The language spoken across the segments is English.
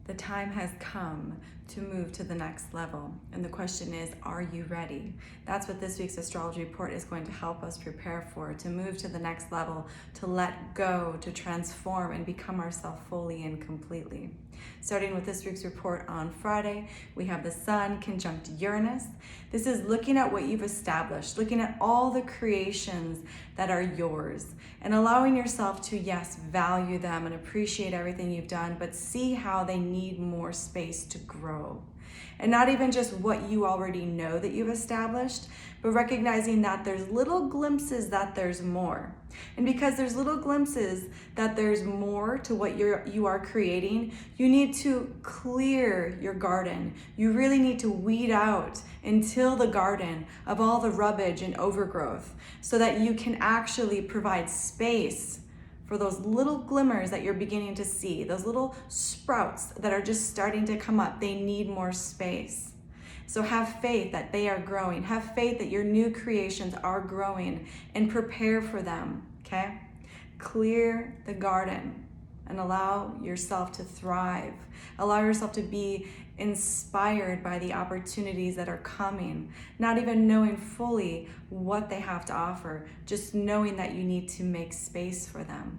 The time has come to move to the next level. And the question is, are you ready? That's what this week's astrology report is going to help us prepare for, to move to the next level, to let go, to transform and become ourselves fully and completely. Starting with this week's report on Friday, we have the Sun conjunct Uranus. This is looking at what you've established, looking at all the creations that are yours, and allowing yourself to, yes, value them and appreciate everything you've done, but see how they need more space to grow. And not even just what you already know that you've established, but recognizing that there's little glimpses that there's more. And because there's little glimpses that there's more to what you are creating, you need to clear your garden. You really need to weed out and till the garden of all the rubbish and overgrowth so that you can actually provide space for those little glimmers that you're beginning to see, those little sprouts that are just starting to come up. They need more space. So have faith that they are growing. Have faith that your new creations are growing and prepare for them, okay? Clear the garden and allow yourself to thrive. Allow yourself to be inspired by the opportunities that are coming, not even knowing fully what they have to offer, just knowing that you need to make space for them,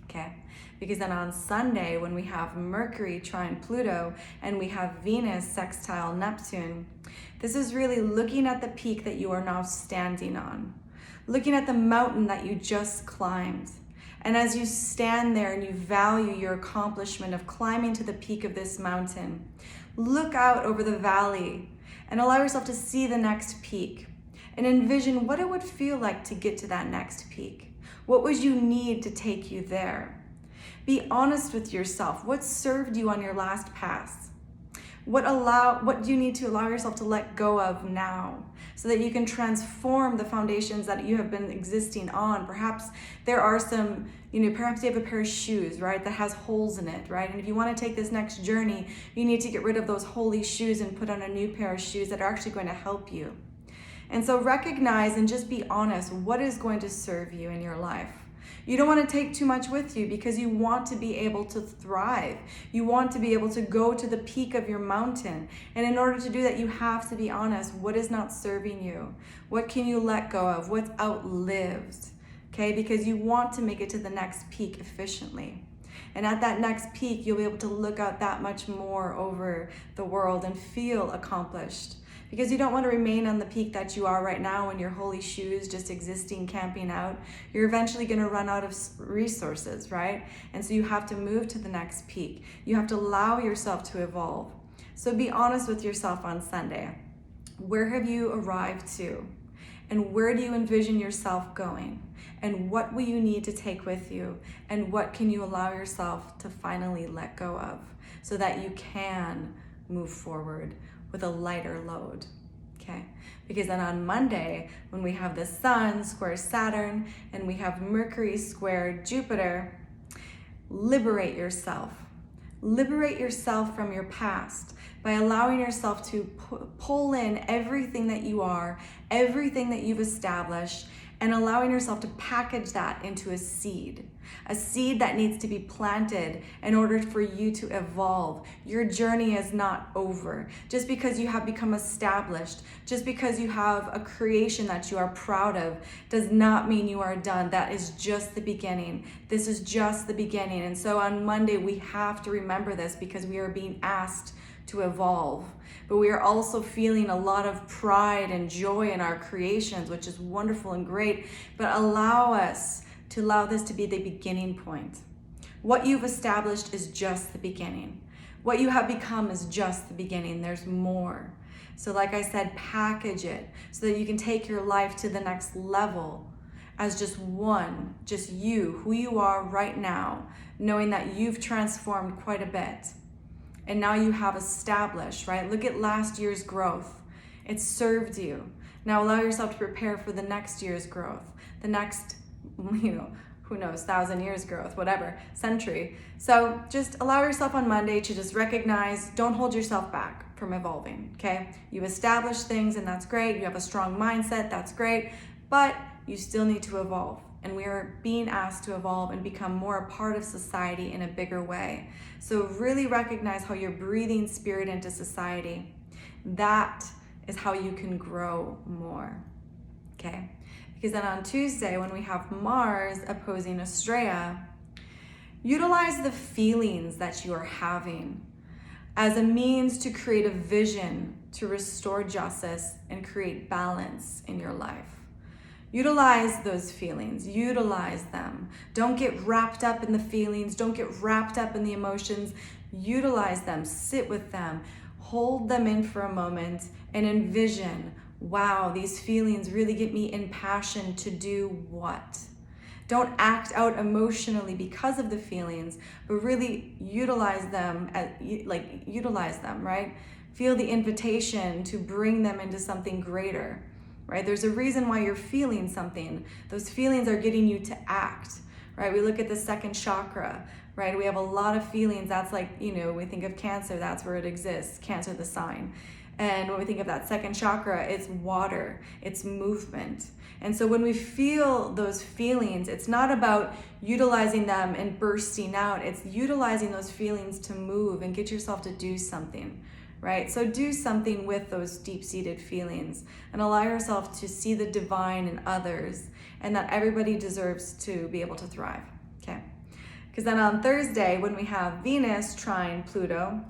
okay? Because then on Sunday, when we have Mercury trine Pluto and we have Venus sextile Neptune, this is really looking at the peak that you are now standing on, looking at the mountain that you just climbed. And as you stand there and you value your accomplishment of climbing to the peak of this mountain, look out over the valley and allow yourself to see the next peak and envision what it would feel like to get to that next peak. What would you need to take you there? Be honest with yourself. What served you on your last pass? What do you need to allow yourself to let go of now so that you can transform the foundations that you have been existing on? Perhaps there are some, perhaps you have a pair of shoes, right, that has holes in it, right? And if you want to take this next journey, you need to get rid of those holey shoes and put on a new pair of shoes that are actually going to help you. And so recognize and just be honest, what is going to serve you in your life? You don't want to take too much with you because you want to be able to thrive. You want to be able to go to the peak of your mountain. And in order to do that, you have to be honest. What is not serving you? What can you let go of? What's outlived? Okay, because you want to make it to the next peak efficiently. And at that next peak, you'll be able to look out that much more over the world and feel accomplished. Because you don't want to remain on the peak that you are right now in your holy shoes, just existing, camping out. You're eventually going to run out of resources, right? And so you have to move to the next peak. You have to allow yourself to evolve. So be honest with yourself on Sunday. Where have you arrived to? And where do you envision yourself going? And what will you need to take with you? And what can you allow yourself to finally let go of so that you can move forward with a lighter load, okay? Because then on Monday, when we have the Sun square Saturn and we have Mercury square Jupiter, liberate yourself. Liberate yourself from your past by allowing yourself to pull in everything that you are, everything that you've established, and allowing yourself to package that into a seed that needs to be planted in order for you to evolve. Your journey is not over. Just because you have become established, just because you have a creation that you are proud of, does not mean you are done. That is just the beginning. This is just the beginning. And so on Monday, we have to remember this because we are being asked to evolve. But we are also feeling a lot of pride and joy in our creations, which is wonderful and great. But allow this to be the beginning point. What you've established is just the beginning. What you have become is just the beginning. There's more. So like I said, package it so that you can take your life to the next level as just you, who you are right now, knowing that you've transformed quite a bit. And now you have established, right? Look at last year's growth. It served you. Now allow yourself to prepare for the next year's growth, the next, who knows, 1,000 years growth, whatever, century. So just allow yourself on Monday to just recognize, don't hold yourself back from evolving, okay? You've established things and that's great. You have a strong mindset, that's great, but you still need to evolve. and we are being asked to evolve and become more a part of society in a bigger way. So really recognize how you're breathing spirit into society. That is how you can grow more, okay? Because then on Tuesday, when we have Mars opposing Estrella, utilize the feelings that you are having as a means to create a vision to restore justice and create balance in your life. Utilize those feelings, utilize them. Don't get wrapped up in the feelings, don't get wrapped up in the emotions. Utilize them, sit with them, hold them in for a moment and envision, wow, these feelings really get me impassioned to do what? Don't act out emotionally because of the feelings, but really utilize them, utilize them, right? Feel the invitation to bring them into something greater, right? There's a reason why you're feeling something. Those feelings are getting you to act, right? We look at the second chakra, right? We have a lot of feelings. That's like, we think of Cancer, that's where it exists, Cancer, the sign. And when we think of that second chakra, it's water, it's movement. And so when we feel those feelings, it's not about utilizing them and bursting out. It's utilizing those feelings to move and get yourself to do something, right? So do something with those deep-seated feelings and allow yourself to see the divine in others and that everybody deserves to be able to thrive, okay? Because then on Thursday, when we have Venus trine Pluto,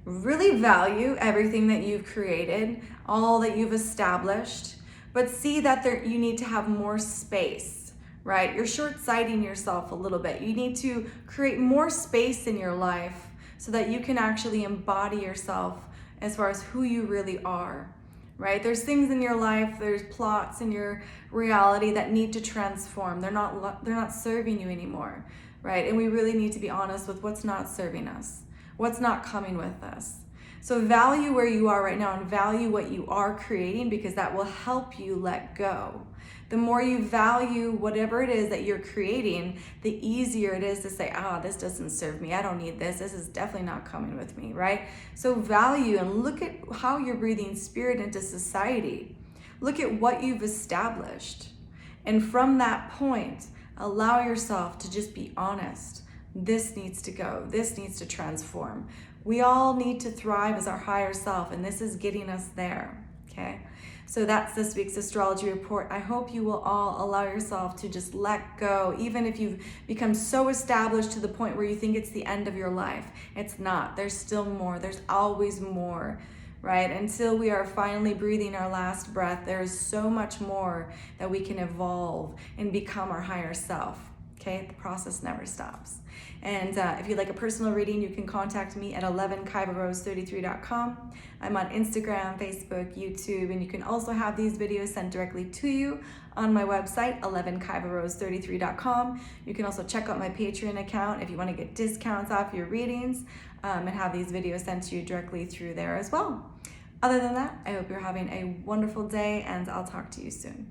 really value everything that you've created, all that you've established, but see that you need to have more space, right? You're short-sighting yourself a little bit. You need to create more space in your life so that you can actually embody yourself as far as who you really are, right? There's things in your life, there's plots in your reality that need to transform. They're not serving you anymore, right? And we really need to be honest with what's not serving us, what's not coming with us. So value where you are right now and value what you are creating, because that will help you let go. The more you value whatever it is that you're creating, the easier it is to say, this doesn't serve me. I don't need this. This is definitely not coming with me, right? So value and look at how you're breathing spirit into society. Look at what you've established. And from that point, allow yourself to just be honest. This needs to go. This needs to transform. We all need to thrive as our higher self, and this is getting us there, okay? So that's this week's astrology report. I hope you will all allow yourself to just let go, even if you've become so established to the point where you think it's the end of your life. It's not. There's still more. There's always more, right? Until we are finally breathing our last breath, there is so much more that we can evolve and become our higher self, okay? The process never stops. And if you'd like a personal reading, you can contact me at 11kaivarose33.com. I'm on Instagram, Facebook, YouTube, and you can also have these videos sent directly to you on my website, 11kaivarose33.com. You can also check out my Patreon account if you want to get discounts off your readings and have these videos sent to you directly through there as well. Other than that, I hope you're having a wonderful day, and I'll talk to you soon.